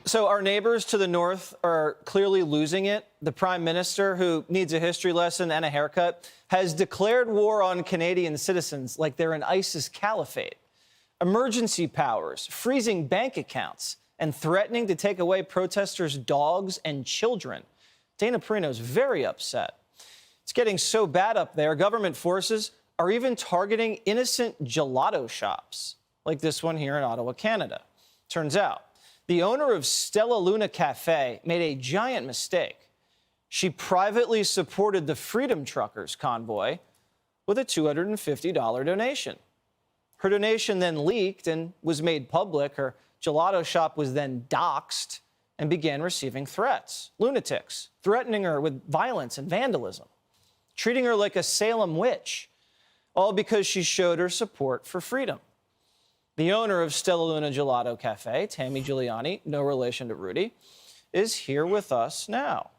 So our neighbors to the north are clearly losing it. The prime minister, who needs a history lesson and a haircut, has declared war on Canadian citizens like they're an ISIS caliphate. Emergency powers, freezing bank accounts, and threatening to take away protesters' dogs and children. Dana Perino's very upset. It's getting so bad up there, government forces are even targeting innocent gelato shops, like this one here in Ottawa, Canada. Turns out, the owner of Stella Luna Cafe made a giant mistake. She privately supported the Freedom Truckers convoy with a $250 donation. Her donation then leaked and was made public. Her gelato shop was then doxxed and began receiving threats. Lunatics threatening her with violence and vandalism, treating her like a Salem witch, all because she showed her support for freedom. The owner of Stella Luna Gelato Cafe, Tammy Giuliani, no relation to Rudy, is here with us now.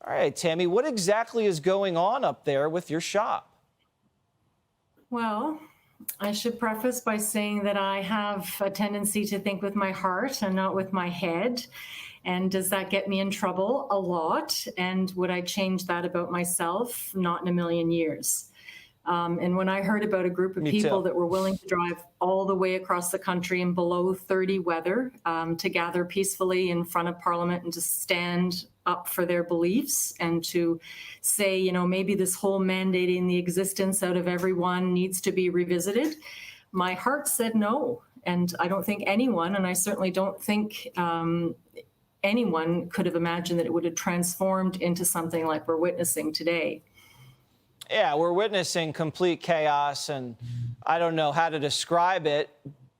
All right, Tammy, what exactly is going on up there with your shop? Well, I should preface by saying that I have a tendency to think with my heart and not with my head. And does that get me in trouble? A lot. And would I change that about myself? Not in a million years. And when I heard about a group of people that were willing to drive all the way across the country in below 30 weather to gather peacefully in front of Parliament and to stand up for their beliefs and to say, you know, maybe this whole mandating the existence out of everyone needs to be revisited, my heart said no. And I don't think anyone, and I certainly don't think anyone could have imagined that it would have transformed into something like we're witnessing today. Yeah, we're witnessing complete chaos, and I don't know how to describe it,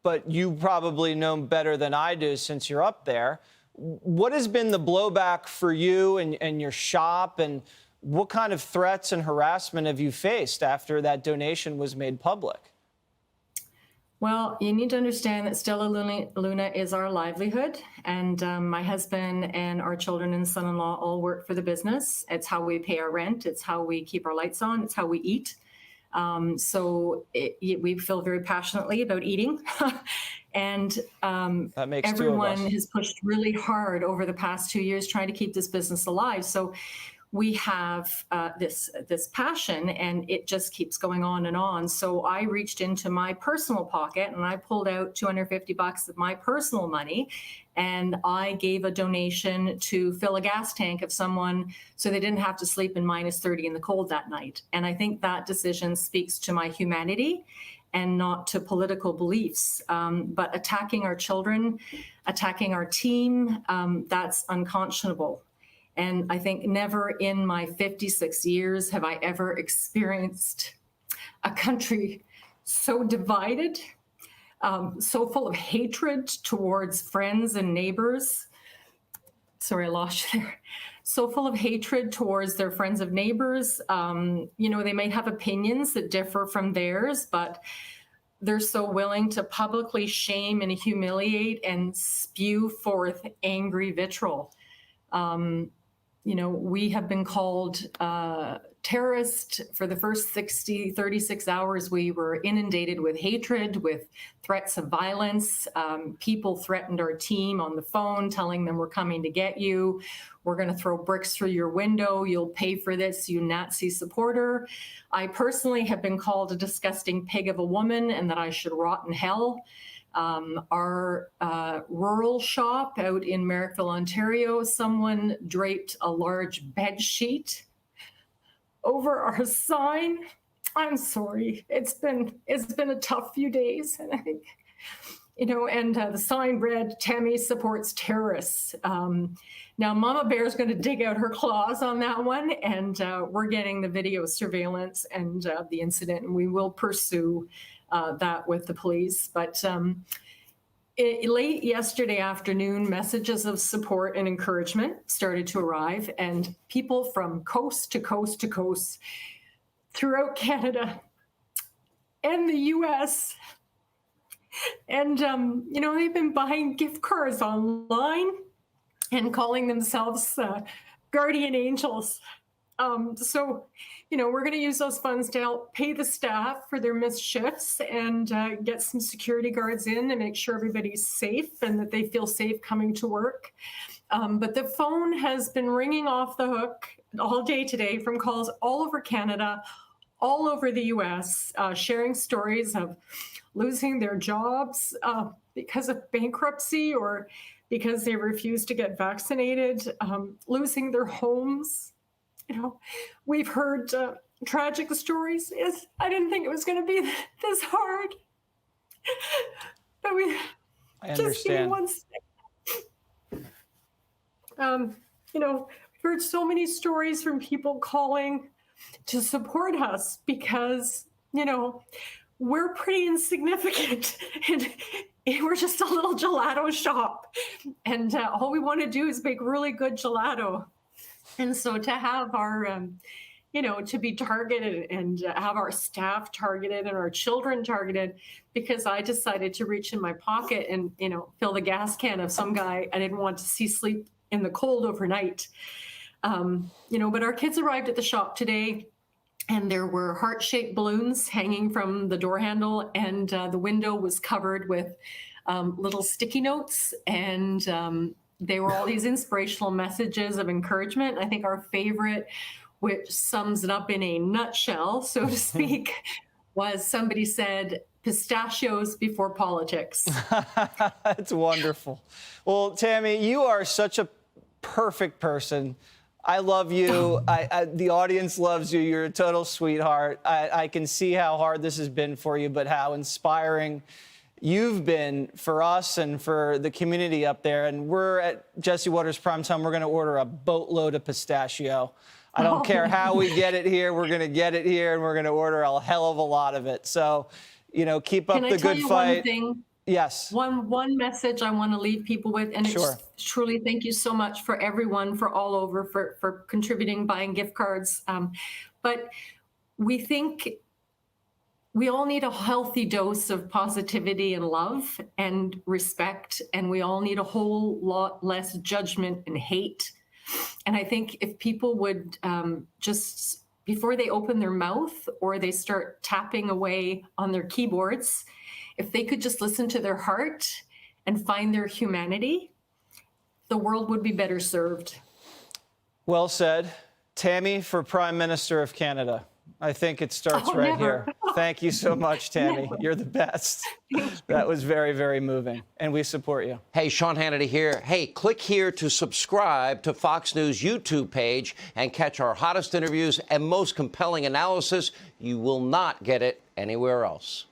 but you probably know better than I do since you're up there. What has been the blowback for you and your shop, and what kind of threats and harassment have you faced after that donation was made public? Well, you need to understand that Stella Luna is our livelihood, and my husband and our children and son-in-law all work for the business. It's how we pay our rent. It's how we keep our lights on. It's how we eat. We feel very passionately about eating. And that makes everyone has pushed really hard over the past 2 years trying to keep this business alive. So we have this passion, and it just keeps going on and on. So I reached into my personal pocket and I pulled out $250 of my personal money, and I gave a donation to fill a gas tank of someone so they didn't have to sleep in -30 in the cold that night. And I think that decision speaks to my humanity and not to political beliefs. But attacking our children, attacking our team, that's unconscionable. And I think never in my 56 years have I ever experienced a country so divided, so full of hatred towards friends and neighbors. Sorry, I lost you there. So full of hatred towards their friends and neighbors. You know, they may have opinions that differ from theirs, but they're so willing to publicly shame and humiliate and spew forth angry vitriol. You know, we have been called terrorist for the first 36 hours. We were inundated with hatred, with threats of violence. People threatened our team on the phone, telling them we're coming to get you. We're going to throw bricks through your window. You'll pay for this, you Nazi supporter. I personally have been called a disgusting pig of a woman and that I should rot in hell. Our rural shop out in Merrickville, Ontario, someone draped a large bed sheet over our sign. I'm sorry. It's been a tough few days, and I think, you know, and the sign read, "Tammy supports terrorists." Now, Mama Bear is going to dig out her claws on that one, and we're getting the video surveillance and the incident, and we will pursue that with the police. But late yesterday afternoon, messages of support and encouragement started to arrive, and people from coast to coast to coast throughout Canada and the US. And, you know, they've been buying gift cards online and calling themselves guardian angels. So, we're going to use those funds to help pay the staff for their missed shifts and get some security guards in and make sure everybody's safe and that they feel safe coming to work. But the phone has been ringing off the hook all day today from calls all over Canada, all over the US, sharing stories of losing their jobs because of bankruptcy or because they refuse to get vaccinated, losing their homes. We've heard tragic stories. I didn't think it was going to be this hard. But I just give me understand. one second. We've heard so many stories from people calling to support us because, we're pretty insignificant and we're just a little gelato shop. And all we want to do is make really good gelato. And so to have our, to be targeted and have our staff targeted and our children targeted, because I decided to reach in my pocket and, fill the gas can of some guy I didn't want to see sleep in the cold overnight. But our kids arrived at the shop today and there were heart-shaped balloons hanging from the door handle, and the window was covered with little sticky notes, and they were all these inspirational messages of encouragement. I think our favorite, which sums it up in a nutshell, so to speak, was somebody said, "Pistachios before politics." That's wonderful. Well, Tammy, you are such a perfect person. I love you. The audience loves you. You're a total sweetheart. I can see how hard this has been for you, but how inspiring you've been for us and for the community up there. And we're at Jesse Watters Primetime. We're going to order a boatload of pistachio. I don't care how we get it here. We're going to get it here, and we're going to order a hell of a lot of it. So, keep up the good fight. One thing? Yes. One message I want to leave people with, and Sure. it's truly thank you so much for everyone, for all over, for contributing, buying gift cards. But we think we all need a healthy dose of positivity and love and respect, and we all need a whole lot less judgment and hate. And I think if people would just, before they open their mouth or they start tapping away on their keyboards, if they could just listen to their heart and find their humanity, the world would be better served. Well said. Tammy for Prime Minister of Canada. I think it starts right never. here. Thank you so much, Tammy. Never. You're the best. That was very, very moving, and we support you. Hey, Sean Hannity here. Hey, click here to subscribe to Fox News YouTube page and catch our hottest interviews and most compelling analysis. You will not get it anywhere else.